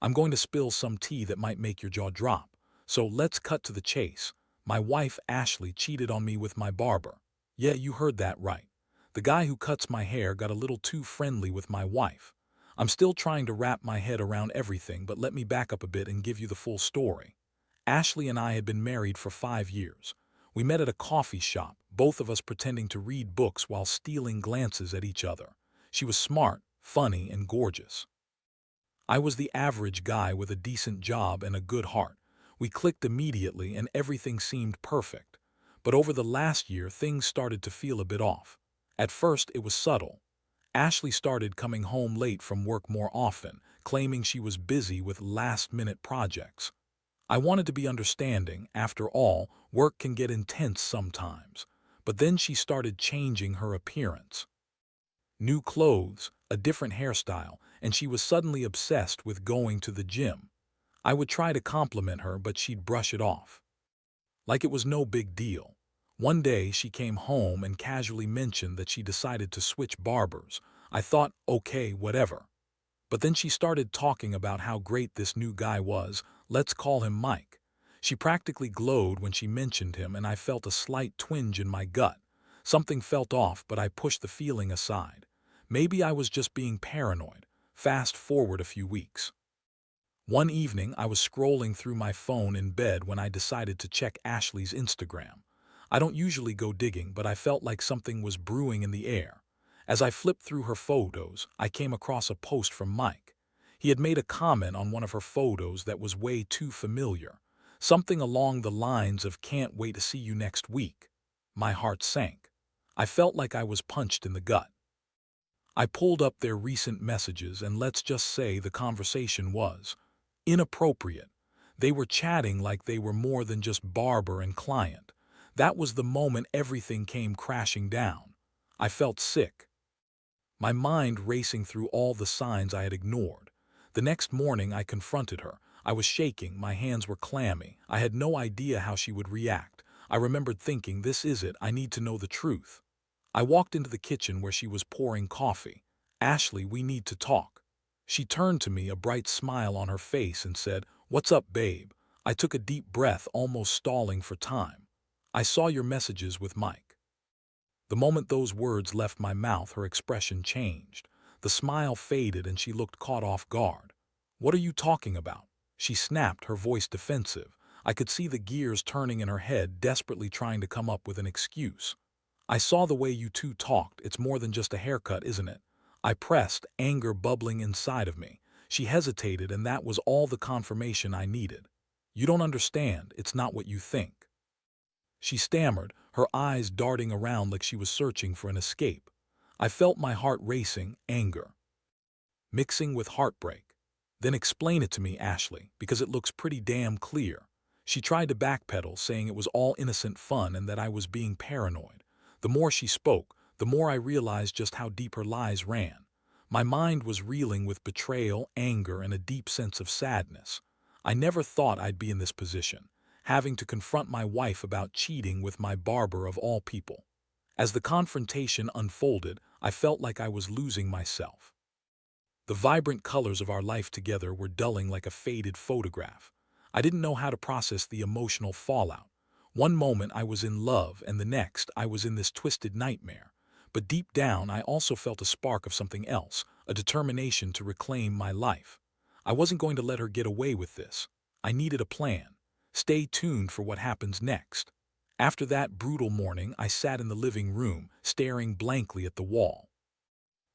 I'm going to spill some tea that might make your jaw drop. So let's cut to the chase. My wife, Ashley, cheated on me with my barber. Yeah, you heard that right. The guy who cuts my hair got a little too friendly with my wife. I'm still trying to wrap my head around everything, but let me back up a bit and give you the full story. Ashley and I had been married for 5 years. We met at a coffee shop, both of us pretending to read books while stealing glances at each other. She was smart, funny, and gorgeous. I was the average guy with a decent job and a good heart. We clicked immediately and everything seemed perfect. But over the last year, things started to feel a bit off. At first, it was subtle. Ashley started coming home late from work more often, claiming she was busy with last-minute projects. I wanted to be understanding. After all, work can get intense sometimes. But then she started changing her appearance. New clothes, a different hairstyle, and she was suddenly obsessed with going to the gym. I would try to compliment her, but she'd brush it off. Like it was no big deal. One day she came home and casually mentioned that she decided to switch barbers. I thought, okay, whatever. But then she started talking about how great this new guy was. Let's call him Mike. She practically glowed when she mentioned him, and I felt a slight twinge in my gut. Something felt off, but I pushed the feeling aside. Maybe I was just being paranoid. Fast forward a few weeks. One evening, I was scrolling through my phone in bed when I decided to check Ashley's Instagram. I don't usually go digging, but I felt like something was brewing in the air. As I flipped through her photos, I came across a post from Mike. He had made a comment on one of her photos that was way too familiar. Something along the lines of "can't wait to see you next week." My heart sank. I felt like I was punched in the gut. I pulled up their recent messages, and let's just say the conversation was inappropriate. They were chatting like they were more than just barber and client. That was the moment everything came crashing down. I felt sick, my mind racing through all the signs I had ignored. The next morning I confronted her. I was shaking, my hands were clammy. I had no idea how she would react. I remembered thinking, this is it, I need to know the truth. I walked into the kitchen where she was pouring coffee. "Ashley, we need to talk." She turned to me, a bright smile on her face, and said, "What's up, babe?" I took a deep breath, almost stalling for time. "I saw your messages with Mike." The moment those words left my mouth, her expression changed. The smile faded and she looked caught off guard. "What are you talking about?" she snapped, her voice defensive. I could see the gears turning in her head, desperately trying to come up with an excuse. "I saw the way you two talked. It's more than just a haircut, isn't it?" I pressed, anger bubbling inside of me. She hesitated, and that was all the confirmation I needed. "You don't understand. It's not what you think." She stammered, her eyes darting around like she was searching for an escape. I felt my heart racing, anger mixing with heartbreak. "Then explain it to me, Ashley, because it looks pretty damn clear." She tried to backpedal, saying it was all innocent fun and that I was being paranoid. The more she spoke, the more I realized just how deep her lies ran. My mind was reeling with betrayal, anger, and a deep sense of sadness. I never thought I'd be in this position, having to confront my wife about cheating with my barber of all people. As the confrontation unfolded, I felt like I was losing myself. The vibrant colors of our life together were dulling like a faded photograph. I didn't know how to process the emotional fallout. One moment I was in love, and the next I was in this twisted nightmare. But deep down I also felt a spark of something else, a determination to reclaim my life. I wasn't going to let her get away with this. I needed a plan. Stay tuned for what happens next. After that brutal morning, I sat in the living room, staring blankly at the wall.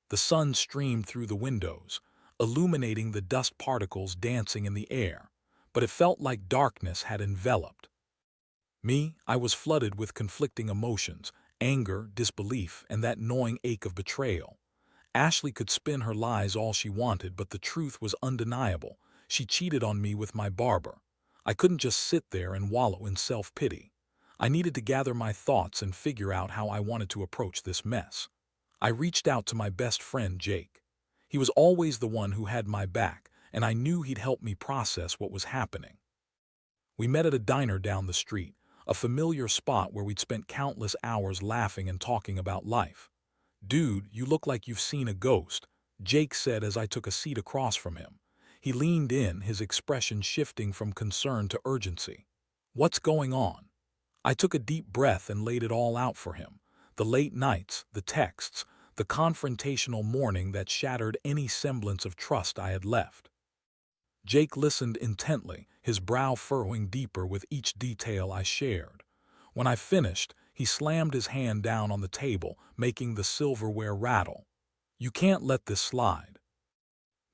The sun streamed through the windows, illuminating the dust particles dancing in the air, but it felt like darkness had enveloped me. I was flooded with conflicting emotions, anger, disbelief, and that gnawing ache of betrayal. Ashley could spin her lies all she wanted, but the truth was undeniable. She cheated on me with my barber. I couldn't just sit there and wallow in self-pity. I needed to gather my thoughts and figure out how I wanted to approach this mess. I reached out to my best friend, Jake. He was always the one who had my back, and I knew he'd help me process what was happening. We met at a diner down the street, a familiar spot where we'd spent countless hours laughing and talking about life. "Dude, you look like you've seen a ghost," Jake said as I took a seat across from him. He leaned in, his expression shifting from concern to urgency. "What's going on?" I took a deep breath and laid it all out for him. The late nights, the texts, the confrontational morning that shattered any semblance of trust I had left. Jake listened intently, his brow furrowing deeper with each detail I shared. When I finished, he slammed his hand down on the table, making the silverware rattle. "You can't let this slide.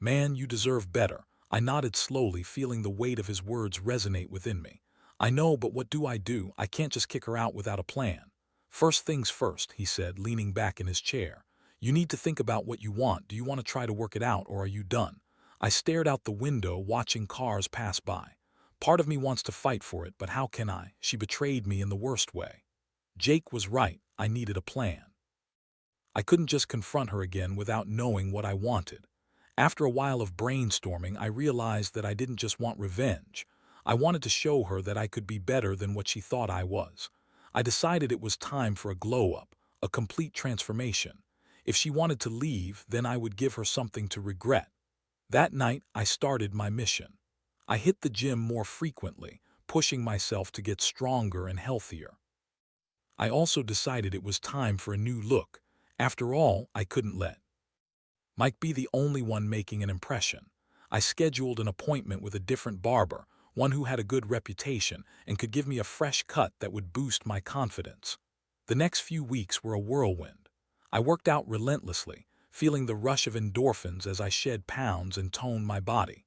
Man, you deserve better." I nodded slowly, feeling the weight of his words resonate within me. "I know, but what do? I can't just kick her out without a plan." "First things first," he said, leaning back in his chair. "You need to think about what you want. Do you want to try to work it out, or are you done?" I stared out the window, watching cars pass by. Part of me wants to fight for it, but how can I? She betrayed me in the worst way. Jake was right. I needed a plan. I couldn't just confront her again without knowing what I wanted. After a while of brainstorming, I realized that I didn't just want revenge. I wanted to show her that I could be better than what she thought I was. I decided it was time for a glow-up, a complete transformation. If she wanted to leave, then I would give her something to regret. That night, I started my mission. I hit the gym more frequently, pushing myself to get stronger and healthier. I also decided it was time for a new look. After all, I couldn't let Mike be the only one making an impression. I scheduled an appointment with a different barber, one who had a good reputation and could give me a fresh cut that would boost my confidence. The next few weeks were a whirlwind. I worked out relentlessly, feeling the rush of endorphins as I shed pounds and toned my body.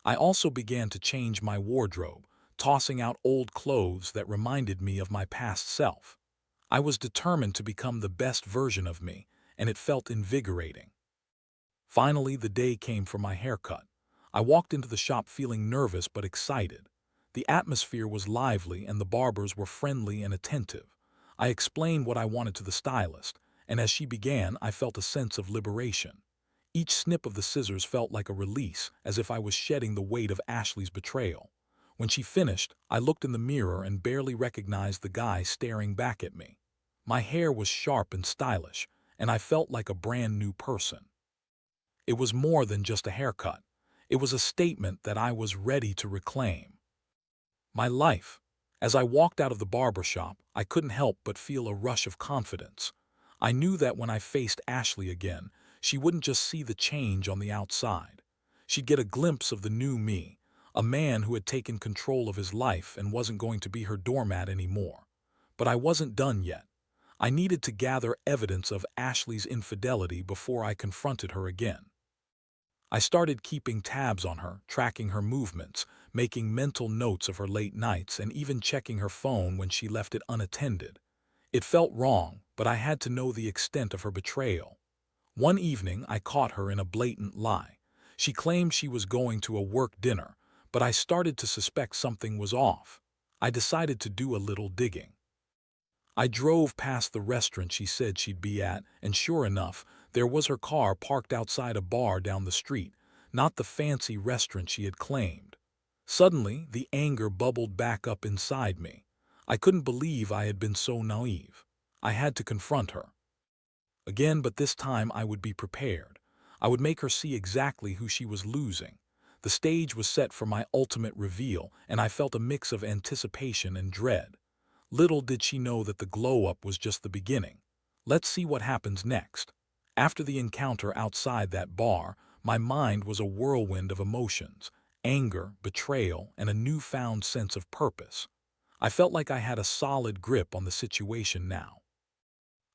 I also began to change my wardrobe, tossing out old clothes that reminded me of my past self. I was determined to become the best version of me, and it felt invigorating. Finally, the day came for my haircut. I walked into the shop feeling nervous but excited. The atmosphere was lively and the barbers were friendly and attentive. I explained what I wanted to the stylist, and as she began, I felt a sense of liberation. Each snip of the scissors felt like a release, as if I was shedding the weight of Ashley's betrayal. When she finished, I looked in the mirror and barely recognized the guy staring back at me. My hair was sharp and stylish, and I felt like a brand new person. It was more than just a haircut. It was a statement that I was ready to reclaim my life. As I walked out of the barber shop, I couldn't help but feel a rush of confidence. I knew that when I faced Ashley again, she wouldn't just see the change on the outside. She'd get a glimpse of the new me, a man who had taken control of his life and wasn't going to be her doormat anymore. But I wasn't done yet. I needed to gather evidence of Ashley's infidelity before I confronted her again. I started keeping tabs on her, tracking her movements, making mental notes of her late nights, and even checking her phone when she left it unattended. It felt wrong, but I had to know the extent of her betrayal. One evening, I caught her in a blatant lie. She claimed she was going to a work dinner, but I started to suspect something was off. I decided to do a little digging. I drove past the restaurant she said she'd be at, and sure enough, there was her car parked outside a bar down the street, not the fancy restaurant she had claimed. Suddenly, the anger bubbled back up inside me. I couldn't believe I had been so naive. I had to confront her again, but this time I would be prepared. I would make her see exactly who she was losing. The stage was set for my ultimate reveal, and I felt a mix of anticipation and dread. Little did she know that the glow-up was just the beginning. Let's see what happens next. After the encounter outside that bar, my mind was a whirlwind of emotions: anger, betrayal, and a newfound sense of purpose. I felt like I had a solid grip on the situation now.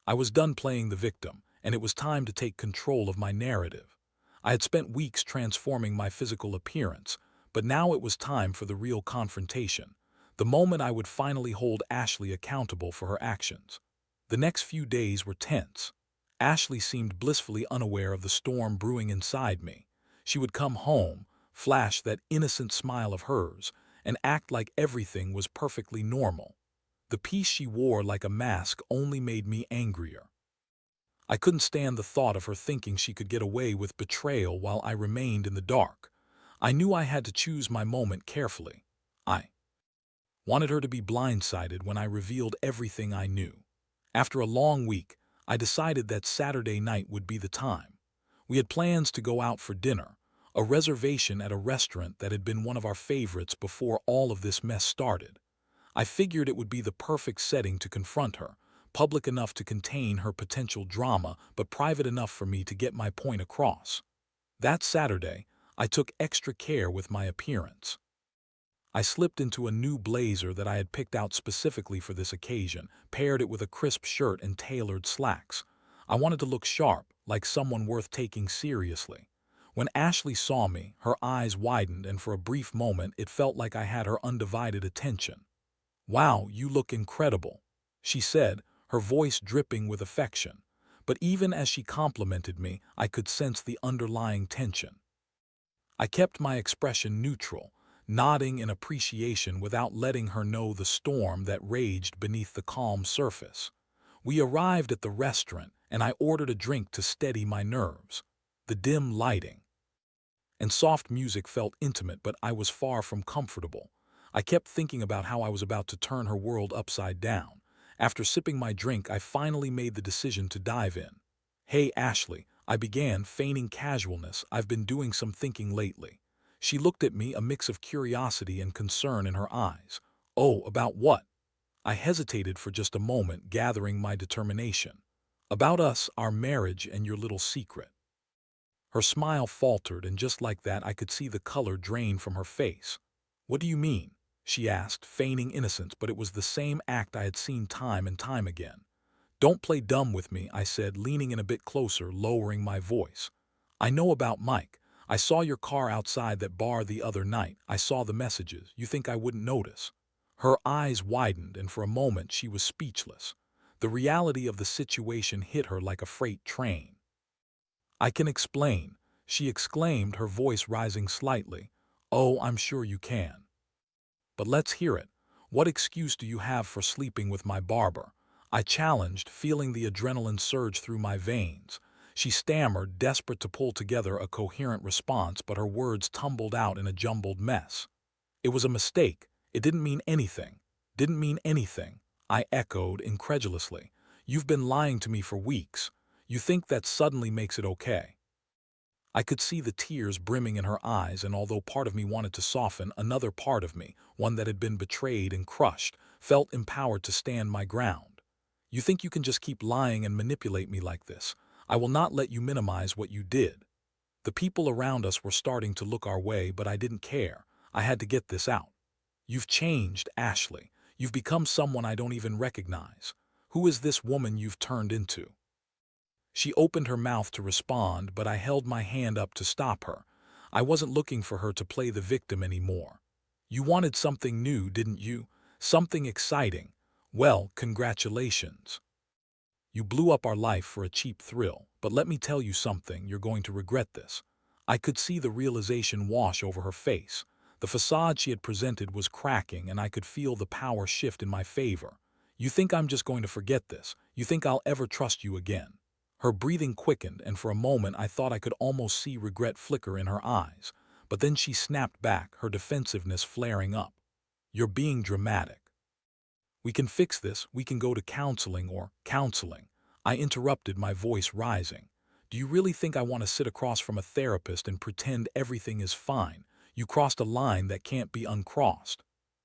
I was done playing the victim, and it was time to take control of my narrative. I had spent weeks transforming my physical appearance, but now it was time for the real confrontation, the moment I would finally hold Ashley accountable for her actions. The next few days were tense. Ashley seemed blissfully unaware of the storm brewing inside me. She would come home, flash that innocent smile of hers, and act like everything was perfectly normal. The piece she wore like a mask only made me angrier. I couldn't stand the thought of her thinking she could get away with betrayal while I remained in the dark. I knew I had to choose my moment carefully. I wanted her to be blindsided when I revealed everything I knew. After a long week, I decided that Saturday night would be the time. We had plans to go out for dinner, a reservation at a restaurant that had been one of our favorites before all of this mess started. I figured it would be the perfect setting to confront her, public enough to contain her potential drama, but private enough for me to get my point across. That Saturday, I took extra care with my appearance. I slipped into a new blazer that I had picked out specifically for this occasion, paired it with a crisp shirt and tailored slacks. I wanted to look sharp, like someone worth taking seriously. When Ashley saw me, her eyes widened, and for a brief moment it felt like I had her undivided attention. "Wow, you look incredible," she said, her voice dripping with affection. But even as she complimented me, I could sense the underlying tension. I kept my expression neutral, nodding in appreciation without letting her know the storm that raged beneath the calm surface. We arrived at the restaurant, and I ordered a drink to steady my nerves. The dim lighting and soft music felt intimate, but I was far from comfortable. I kept thinking about how I was about to turn her world upside down. After sipping my drink, I finally made the decision to dive in. "Hey, Ashley," I began, feigning casualness. "I've been doing some thinking lately." She looked at me, a mix of curiosity and concern in her eyes. "Oh, about what?" I hesitated for just a moment, gathering my determination. "About us, our marriage, and your little secret." Her smile faltered, and just like that I could see the color drain from her face. "What do you mean?" she asked, feigning innocence, but it was the same act I had seen time and time again. "Don't play dumb with me," I said, leaning in a bit closer, lowering my voice. "I know about Mike. I saw your car outside that bar the other night. I saw the messages. You think I wouldn't notice?" Her eyes widened, and for a moment she was speechless. The reality of the situation hit her like a freight train. "I can explain," she exclaimed, her voice rising slightly. "Oh, I'm sure you can. But let's hear it. What excuse do you have for sleeping with my barber?" I challenged, feeling the adrenaline surge through my veins. She stammered, desperate to pull together a coherent response, but her words tumbled out in a jumbled mess. "It was a mistake. It didn't mean anything." "Didn't mean anything," I echoed incredulously. "You've been lying to me for weeks. You think that suddenly makes it okay?" I could see the tears brimming in her eyes, and although part of me wanted to soften, another part of me, one that had been betrayed and crushed, felt empowered to stand my ground. "You think you can just keep lying and manipulate me like this? I will not let you minimize what you did." The people around us were starting to look our way, but I didn't care. I had to get this out. "You've changed, Ashley. You've become someone I don't even recognize. Who is this woman you've turned into?" She opened her mouth to respond, but I held my hand up to stop her. I wasn't looking for her to play the victim anymore. "You wanted something new, didn't you? Something exciting. Well, congratulations. You blew up our life for a cheap thrill, but let me tell you something, you're going to regret this." I could see the realization wash over her face. The facade she had presented was cracking, and I could feel the power shift in my favor. "You think I'm just going to forget this? You think I'll ever trust you again?" Her breathing quickened, and for a moment I thought I could almost see regret flicker in her eyes. But then she snapped back, her defensiveness flaring up. "You're being dramatic. We can fix this. We can go to counseling or counseling." I interrupted, my voice rising. "Do you really think I want to sit across from a therapist and pretend everything is fine? You crossed a line that can't be uncrossed."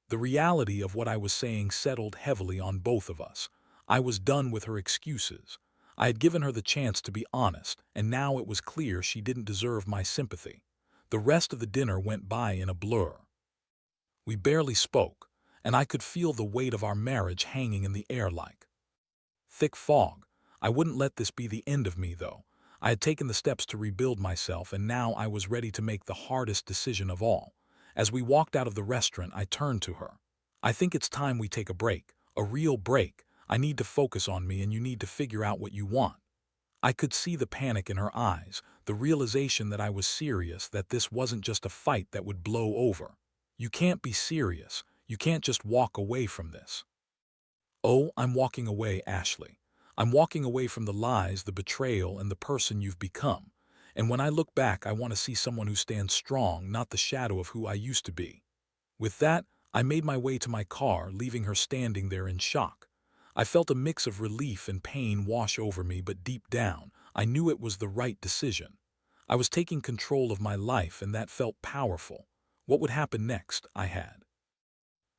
The reality of what I was saying settled heavily on both of us. I was done with her excuses. I had given her the chance to be honest, and now it was clear she didn't deserve my sympathy. The rest of the dinner went by in a blur. We barely spoke, and I could feel the weight of our marriage hanging in the air like thick fog. I wouldn't let this be the end of me, though. I had taken the steps to rebuild myself, and now I was ready to make the hardest decision of all. As we walked out of the restaurant, I turned to her. "I think it's time we take a break, a real break. I need to focus on me, and you need to figure out what you want." I could see the panic in her eyes, the realization that I was serious, that this wasn't just a fight that would blow over. "You can't be serious. You can't just walk away from this." "Oh, I'm walking away, Ashley. I'm walking away from the lies, the betrayal, and the person you've become. And when I look back, I want to see someone who stands strong, not the shadow of who I used to be." With that, I made my way to my car, leaving her standing there in shock. I felt a mix of relief and pain wash over me, but deep down, I knew it was the right decision. I was taking control of my life, and that felt powerful. What would happen next? I had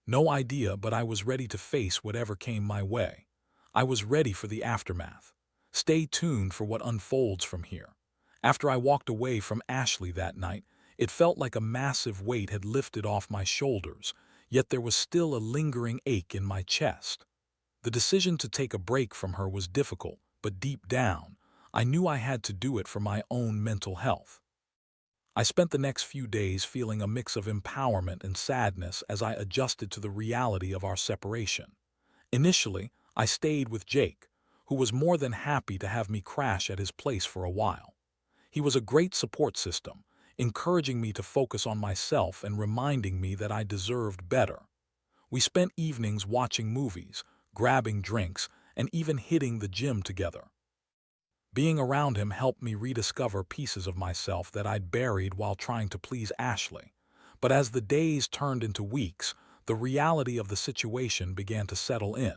no idea, but I was ready to face whatever came my way. I was ready for the aftermath. Stay tuned for what unfolds from here. After I walked away from Ashley that night, it felt like a massive weight had lifted off my shoulders, yet there was still a lingering ache in my chest. The decision to take a break from her was difficult, but deep down, I knew I had to do it for my own mental health. I spent the next few days feeling a mix of empowerment and sadness as I adjusted to the reality of our separation. Initially, I stayed with Jake, who was more than happy to have me crash at his place for a while. He was a great support system, encouraging me to focus on myself and reminding me that I deserved better. We spent evenings watching movies, grabbing drinks, and even hitting the gym together. Being around him helped me rediscover pieces of myself that I'd buried while trying to please Ashley. But as the days turned into weeks, the reality of the situation began to settle in.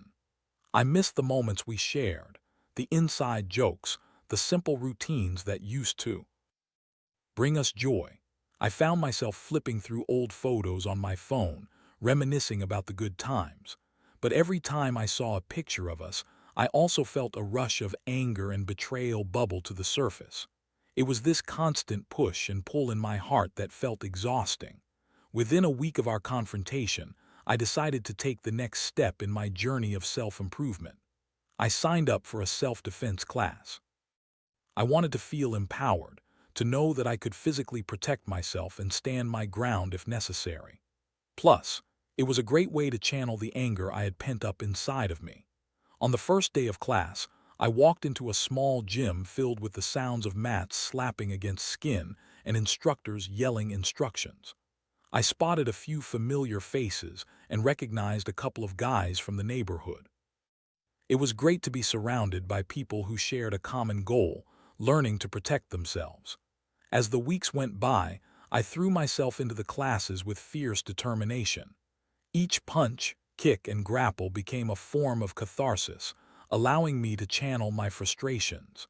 I missed the moments we shared, the inside jokes, the simple routines that used to bring us joy. I found myself flipping through old photos on my phone, reminiscing about the good times. But every time I saw a picture of us, I also felt a rush of anger and betrayal bubble to the surface. It was this constant push and pull in my heart that felt exhausting. Within a week of our confrontation, I decided to take the next step in my journey of self-improvement. I signed up for a self-defense class. I wanted to feel empowered, to know that I could physically protect myself and stand my ground if necessary. Plus, it was a great way to channel the anger I had pent up inside of me. On the first day of class, I walked into a small gym filled with the sounds of mats slapping against skin and instructors yelling instructions. I spotted a few familiar faces and recognized a couple of guys from the neighborhood. It was great to be surrounded by people who shared a common goal, learning to protect themselves. As the weeks went by, I threw myself into the classes with fierce determination. Each punch, kick, and grapple became a form of catharsis, allowing me to channel my frustrations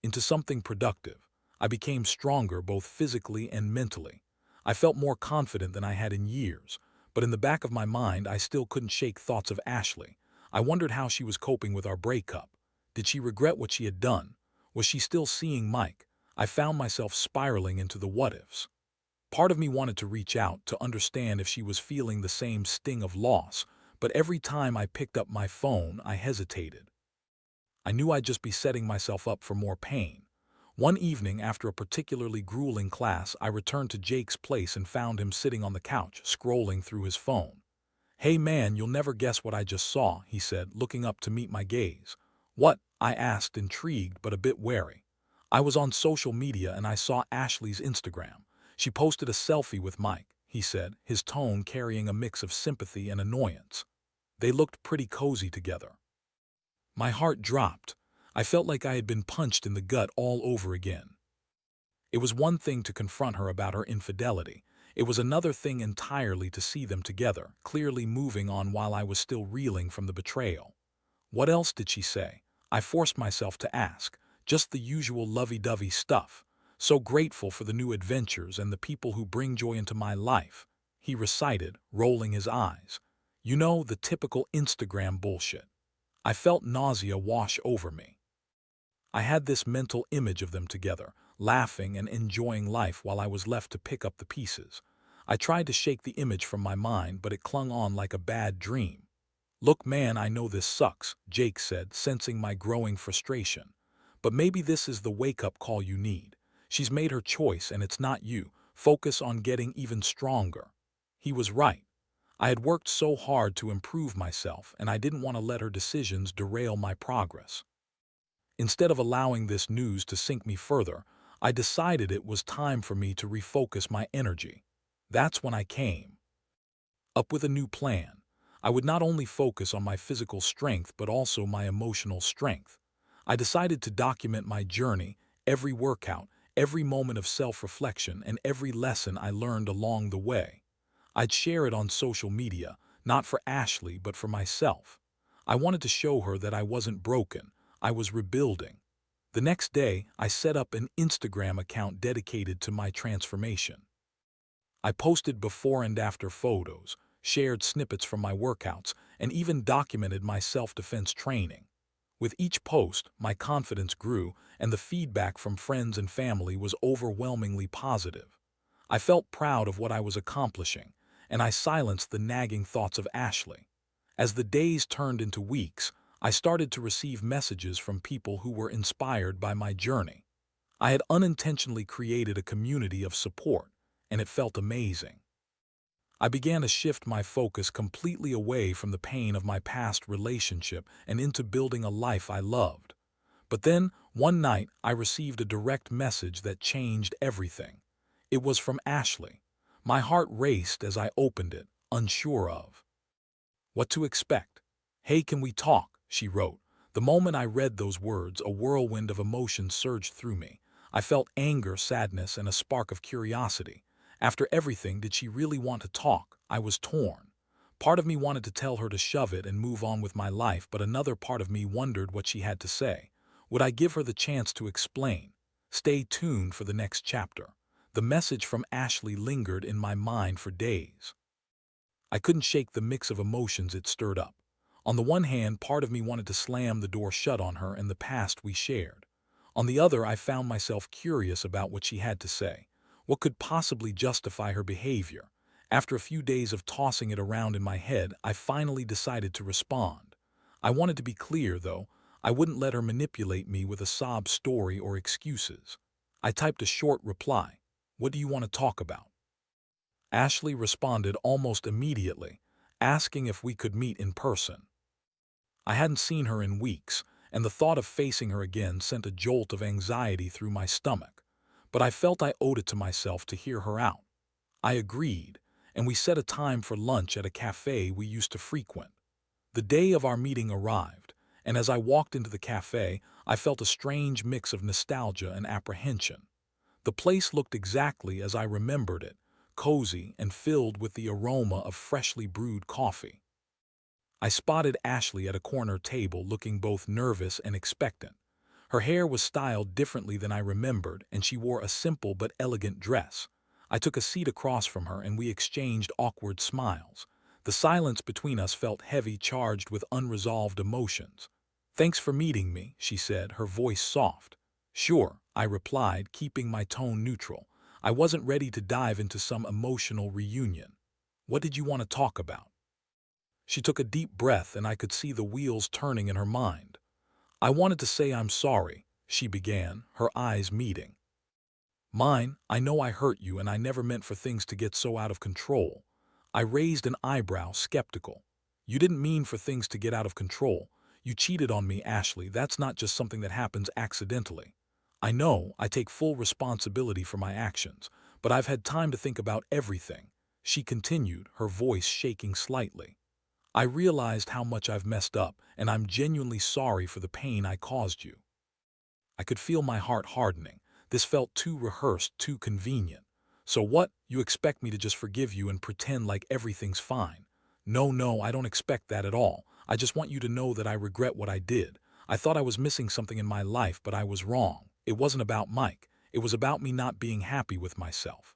into something productive. I became stronger both physically and mentally. I felt more confident than I had in years, but in the back of my mind I still couldn't shake thoughts of Ashley. I wondered how she was coping with our breakup. Did she regret what she had done? Was she still seeing Mike? I found myself spiraling into the what-ifs. Part of me wanted to reach out to understand if she was feeling the same sting of loss, but every time I picked up my phone, I hesitated. I knew I'd just be setting myself up for more pain. One evening, after a particularly grueling class, I returned to Jake's place and found him sitting on the couch, scrolling through his phone. "Hey man, you'll never guess what I just saw," he said, looking up to meet my gaze. "What?" I asked, intrigued but a bit wary. "I was on social media and I saw Ashley's Instagram. She posted a selfie with Mike," he said, his tone carrying a mix of sympathy and annoyance. "They looked pretty cozy together." My heart dropped. I felt like I had been punched in the gut all over again. It was one thing to confront her about her infidelity. It was another thing entirely to see them together, clearly moving on while I was still reeling from the betrayal. What else did she say? I forced myself to ask. Just the usual lovey-dovey stuff. "So grateful for the new adventures and the people who bring joy into my life," he recited, rolling his eyes. You know, the typical Instagram bullshit. I felt nausea wash over me. I had this mental image of them together, laughing and enjoying life while I was left to pick up the pieces. I tried to shake the image from my mind, but it clung on like a bad dream. "Look man, I know this sucks," Jake said, sensing my growing frustration. "But maybe this is the wake-up call you need. She's made her choice and it's not you. Focus on getting even stronger." He was right. I had worked so hard to improve myself, and I didn't want to let her decisions derail my progress. Instead of allowing this news to sink me further, I decided it was time for me to refocus my energy. That's when I came up with a new plan. I would not only focus on my physical strength but also my emotional strength. I decided to document my journey, every workout, every moment of self-reflection, and every lesson I learned along the way. I'd share it on social media, not for Ashley but for myself. I wanted to show her that I wasn't broken, I was rebuilding. The next day, I set up an Instagram account dedicated to my transformation. I posted before and after photos, shared snippets from my workouts, and even documented my self-defense training. With each post, my confidence grew, and the feedback from friends and family was overwhelmingly positive. I felt proud of what I was accomplishing, and I silenced the nagging thoughts of Ashley. As the days turned into weeks, I started to receive messages from people who were inspired by my journey. I had unintentionally created a community of support, and it felt amazing. I began to shift my focus completely away from the pain of my past relationship and into building a life I loved. But then, one night, I received a direct message that changed everything. It was from Ashley. My heart raced as I opened it, unsure of what to expect. "Hey, can we talk?" she wrote. The moment I read those words, a whirlwind of emotion surged through me. I felt anger, sadness, and a spark of curiosity. After everything, did she really want to talk? I was torn. Part of me wanted to tell her to shove it and move on with my life, but another part of me wondered what she had to say. Would I give her the chance to explain? Stay tuned for the next chapter. The message from Ashley lingered in my mind for days. I couldn't shake the mix of emotions it stirred up. On the one hand, part of me wanted to slam the door shut on her and the past we shared. On the other, I found myself curious about what she had to say. What could possibly justify her behavior? After a few days of tossing it around in my head, I finally decided to respond. I wanted to be clear, though. I wouldn't let her manipulate me with a sob story or excuses. I typed a short reply. "What do you want to talk about?" Ashley responded almost immediately, asking if we could meet in person. I hadn't seen her in weeks, and the thought of facing her again sent a jolt of anxiety through my stomach. But I felt I owed it to myself to hear her out. I agreed, and we set a time for lunch at a cafe we used to frequent. The day of our meeting arrived, and as I walked into the cafe, I felt a strange mix of nostalgia and apprehension. The place looked exactly as I remembered it, cozy and filled with the aroma of freshly brewed coffee. I spotted Ashley at a corner table looking both nervous and expectant. Her hair was styled differently than I remembered, and she wore a simple but elegant dress. I took a seat across from her and we exchanged awkward smiles. The silence between us felt heavy, charged with unresolved emotions. "Thanks for meeting me," she said, her voice soft. "Sure," I replied, keeping my tone neutral. I wasn't ready to dive into some emotional reunion. "What did you want to talk about?" She took a deep breath and I could see the wheels turning in her mind. "I wanted to say I'm sorry," she began, her eyes meeting mine. "I know I hurt you and I never meant for things to get so out of control." I raised an eyebrow, skeptical. "You didn't mean for things to get out of control. You cheated on me, Ashley. That's not just something that happens accidentally." "I know, I take full responsibility for my actions, but I've had time to think about everything," she continued, her voice shaking slightly. "I realized how much I've messed up, and I'm genuinely sorry for the pain I caused you." I could feel my heart hardening. This felt too rehearsed, too convenient. "So what? You expect me to just forgive you and pretend like everything's fine?" "No, no, I don't expect that at all. I just want you to know that I regret what I did. I thought I was missing something in my life, but I was wrong. It wasn't about Mike. It was about me not being happy with myself."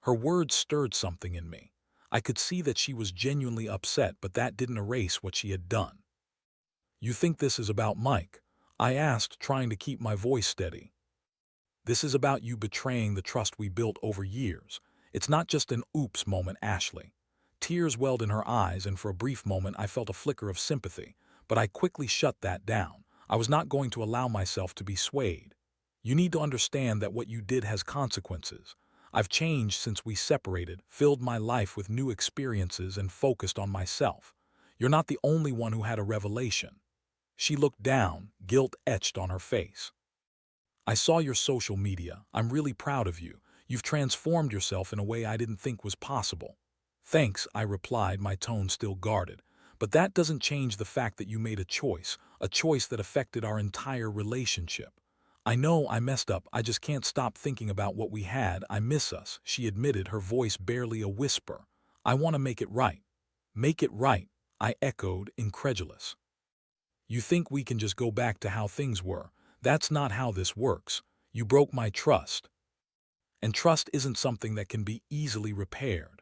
Her words stirred something in me. I could see that she was genuinely upset, but that didn't erase what she had done. "You think this is about Mike?" I asked, trying to keep my voice steady. "This is about you betraying the trust we built over years. It's not just an oops moment, Ashley." Tears welled in her eyes, and for a brief moment I felt a flicker of sympathy, but I quickly shut that down. I was not going to allow myself to be swayed. "You need to understand that what you did has consequences. I've changed since we separated, filled my life with new experiences, and focused on myself. You're not the only one who had a revelation." She looked down, guilt etched on her face. "I saw your social media. I'm really proud of you. You've transformed yourself in a way I didn't think was possible." "Thanks," I replied, my tone still guarded. "But that doesn't change the fact that you made a choice that affected our entire relationship." "I know I messed up. I just can't stop thinking about what we had. I miss us," she admitted, her voice barely a whisper. "I want to make it right." "Make it right?" I echoed, incredulous. "You think we can just go back to how things were?" That's not how this works. You broke my trust. And trust isn't something that can be easily repaired.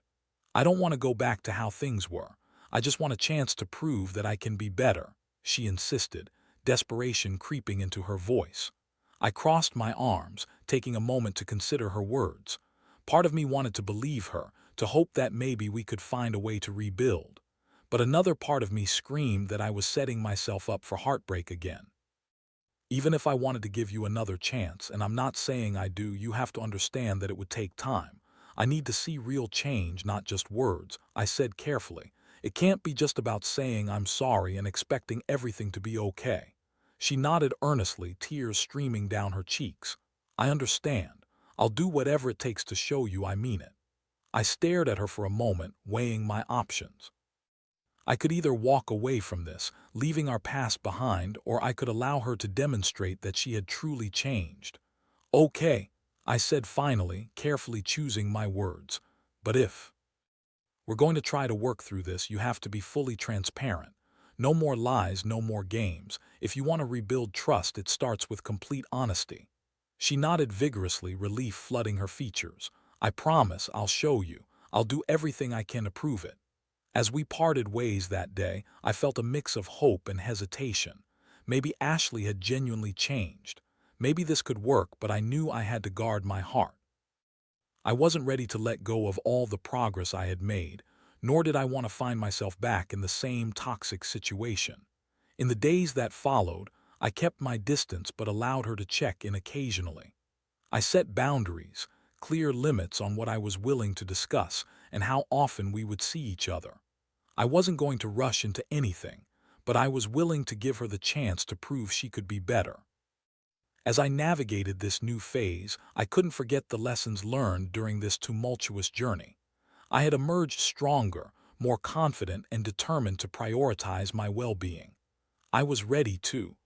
I don't want to go back to how things were. I just want a chance to prove that I can be better, she insisted, desperation creeping into her voice. I crossed my arms, taking a moment to consider her words. Part of me wanted to believe her, to hope that maybe we could find a way to rebuild. But another part of me screamed that I was setting myself up for heartbreak again. Even if I wanted to give you another chance, and I'm not saying I do, you have to understand that it would take time. I need to see real change, not just words, I said carefully. It can't be just about saying I'm sorry and expecting everything to be okay. She nodded earnestly, tears streaming down her cheeks. I understand. I'll do whatever it takes to show you I mean it. I stared at her for a moment, weighing my options. I could either walk away from this, leaving our past behind, or I could allow her to demonstrate that she had truly changed. Okay, I said finally, carefully choosing my words. But if we're going to try to work through this, you have to be fully transparent. No more lies, no more games. If you want to rebuild trust, it starts with complete honesty. She nodded vigorously, relief flooding her features. I promise, I'll show you. I'll do everything I can to prove it. As we parted ways that day, I felt a mix of hope and hesitation. Maybe Ashley had genuinely changed. Maybe this could work, but I knew I had to guard my heart. I wasn't ready to let go of all the progress I had made, nor did I want to find myself back in the same toxic situation. In the days that followed, I kept my distance but allowed her to check in occasionally. I set boundaries, clear limits on what I was willing to discuss and how often we would see each other. I wasn't going to rush into anything, but I was willing to give her the chance to prove she could be better. As I navigated this new phase, I couldn't forget the lessons learned during this tumultuous journey. I had emerged stronger, more confident, and determined to prioritize my well-being. I was ready to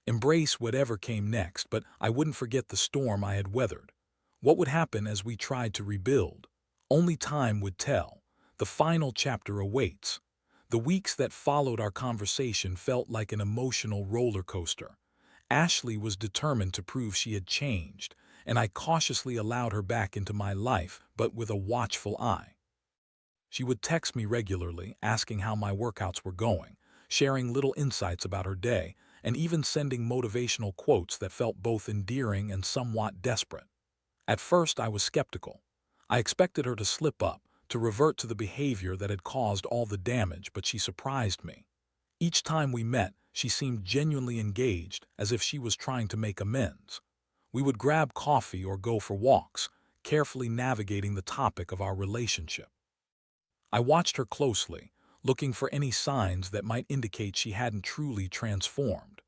embrace whatever came next, but I wouldn't forget the storm I had weathered. What would happen as we tried to rebuild? Only time would tell. The final chapter awaits. The weeks that followed our conversation felt like an emotional roller coaster. Ashley was determined to prove she had changed, and I cautiously allowed her back into my life, but with a watchful eye. She would text me regularly, asking how my workouts were going, sharing little insights about her day, and even sending motivational quotes that felt both endearing and somewhat desperate. At first, I was skeptical. I expected her to slip up, to revert to the behavior that had caused all the damage, but she surprised me. Each time we met, she seemed genuinely engaged, as if she was trying to make amends. We would grab coffee or go for walks, carefully navigating the topic of our relationship. I watched her closely, looking for any signs that might indicate she hadn't truly transformed.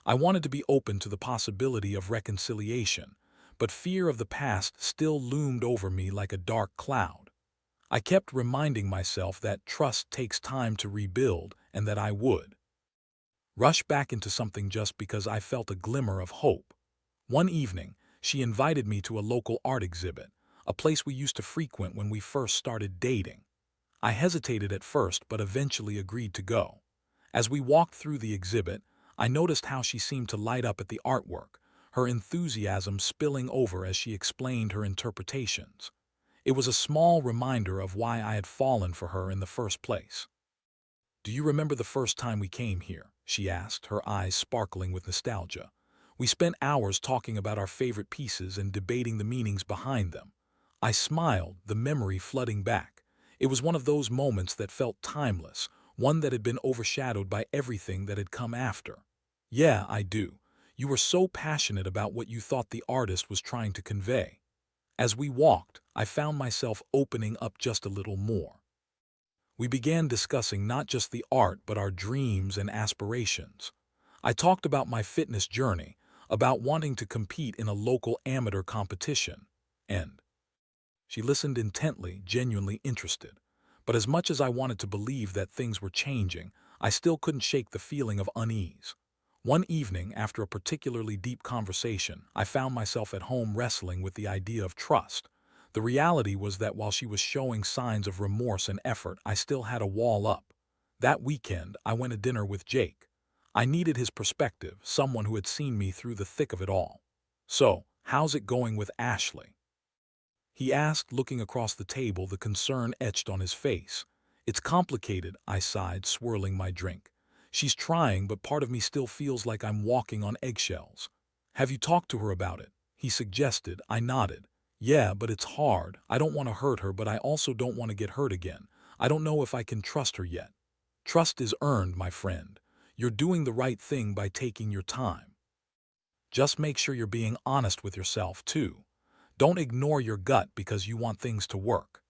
I wanted to be open to the possibility of reconciliation, but fear of the past still loomed over me like a dark cloud. I kept reminding myself that trust takes time to rebuild and that I would rush back into something just because I felt a glimmer of hope. One evening, she invited me to a local art exhibit, a place we used to frequent when we first started dating. I hesitated at first but eventually agreed to go. As we walked through the exhibit, I noticed how she seemed to light up at the artwork, her enthusiasm spilling over as she explained her interpretations. It was a small reminder of why I had fallen for her in the first place. "Do you remember the first time we came here?" she asked, her eyes sparkling with nostalgia. We spent hours talking about our favorite pieces and debating the meanings behind them. I smiled, the memory flooding back. It was one of those moments that felt timeless, one that had been overshadowed by everything that had come after. "Yeah, I do. You were so passionate about what you thought the artist was trying to convey." As we walked, I found myself opening up just a little more. We began discussing not just the art but our dreams and aspirations. I talked about my fitness journey, about wanting to compete in a local amateur competition, and she listened intently, genuinely interested. But as much as I wanted to believe that things were changing, I still couldn't shake the feeling of unease. One evening, after a particularly deep conversation, I found myself at home wrestling with the idea of trust. The reality was that while she was showing signs of remorse and effort, I still had a wall up. That weekend, I went to dinner with Jake. I needed his perspective, someone who had seen me through the thick of it all. "So, how's it going with Ashley?" he asked, looking across the table, the concern etched on his face. "It's complicated," I sighed, swirling my drink. "She's trying, but part of me still feels like I'm walking on eggshells." "Have you talked to her about it?" he suggested. I nodded. "Yeah, but it's hard. I don't want to hurt her, but I also don't want to get hurt again. I don't know if I can trust her yet." "Trust is earned, my friend. You're doing the right thing by taking your time. Just make sure you're being honest with yourself, too. Don't ignore your gut because you want things to work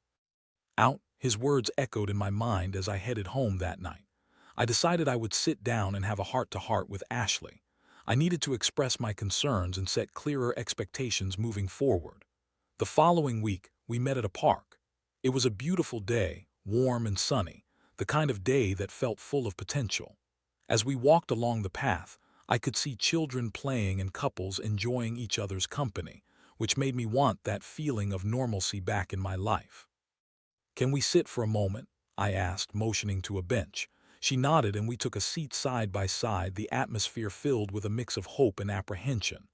out." His words echoed in my mind as I headed home that night. I decided I would sit down and have a heart-to-heart with Ashley. I needed to express my concerns and set clearer expectations moving forward. The following week, we met at a park. It was a beautiful day, warm and sunny, the kind of day that felt full of potential. As we walked along the path, I could see children playing and couples enjoying each other's company, which made me want that feeling of normalcy back in my life. "Can we sit for a moment?" I asked, motioning to a bench. She nodded and we took a seat side by side, the atmosphere filled with a mix of hope and apprehension.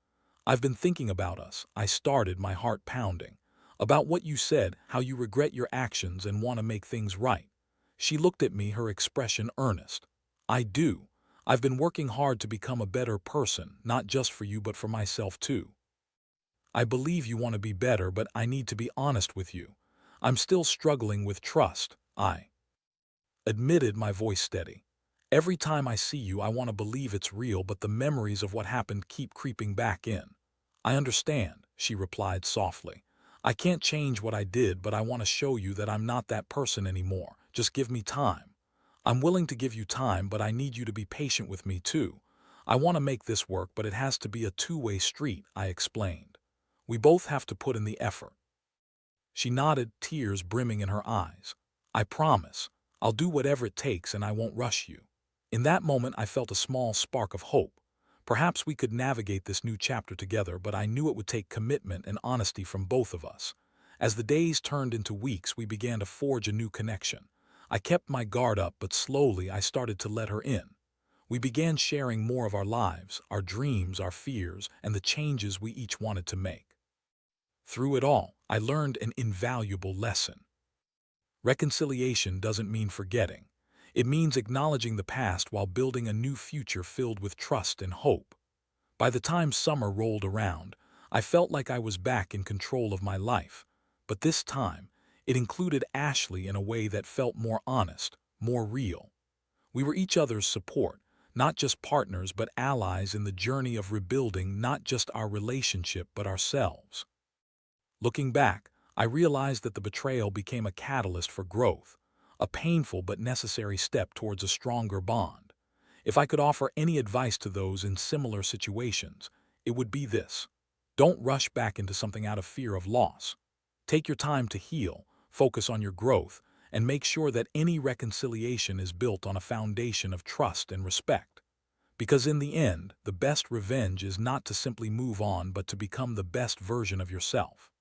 "I've been thinking about us," I started, my heart pounding. "About what you said, how you regret your actions and want to make things right." She looked at me, her expression earnest. "I do. I've been working hard to become a better person, not just for you but for myself too. I believe you want to be better, but I need to be honest with you. I'm still struggling with trust," I admitted, my voice steady. "Every time I see you, I want to believe it's real, but the memories of what happened keep creeping back in." "I understand," she replied softly. "I can't change what I did, but I want to show you that I'm not that person anymore. Just give me time." "I'm willing to give you time, but I need you to be patient with me too. I want to make this work, but it has to be a two-way street," I explained. "We both have to put in the effort." She nodded, tears brimming in her eyes. "I promise. I'll do whatever it takes and I won't rush you." In that moment, I felt a small spark of hope. Perhaps we could navigate this new chapter together, but I knew it would take commitment and honesty from both of us. As the days turned into weeks, we began to forge a new connection. I kept my guard up, but slowly I started to let her in. We began sharing more of our lives, our dreams, our fears, and the changes we each wanted to make. Through it all, I learned an invaluable lesson. Reconciliation doesn't mean forgetting. It means acknowledging the past while building a new future filled with trust and hope. By the time summer rolled around, I felt like I was back in control of my life. But this time, it included Ashley in a way that felt more honest, more real. We were each other's support, not just partners but allies in the journey of rebuilding not just our relationship but ourselves. Looking back, I realized that the betrayal became a catalyst for growth, a painful but necessary step towards a stronger bond. If I could offer any advice to those in similar situations, it would be this: don't rush back into something out of fear of loss. Take your time to heal, focus on your growth, and make sure that any reconciliation is built on a foundation of trust and respect. Because in the end, the best revenge is not to simply move on but to become the best version of yourself.